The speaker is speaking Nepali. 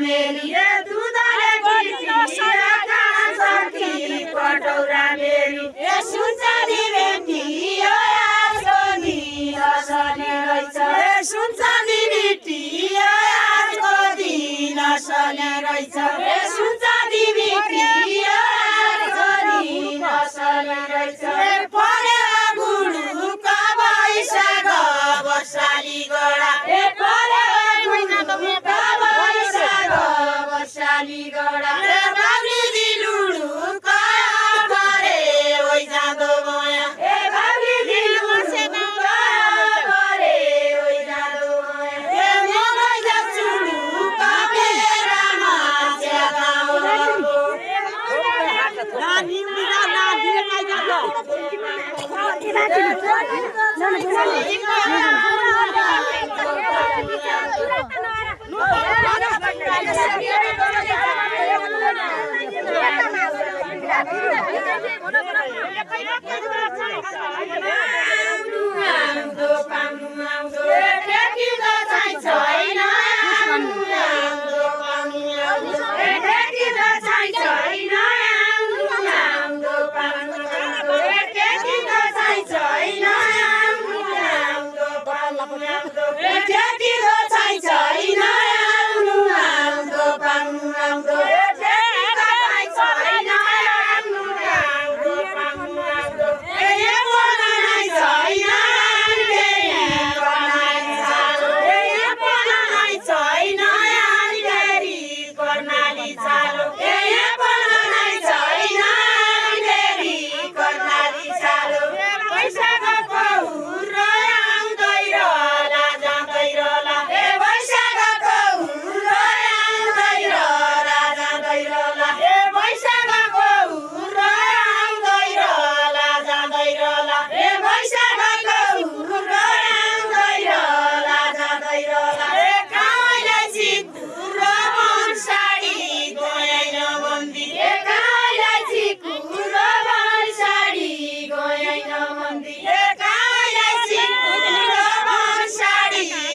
मेरी दुधले किटी कटौरा मेरी सुनचानी बेटी आजको दिन असली रहेछ सुनचानी बेटी आजको दिन असली रहेछ सुनचानी बेटी आजको दिन असली रहेछ परे गुडु कबाइसा गबसाली गडा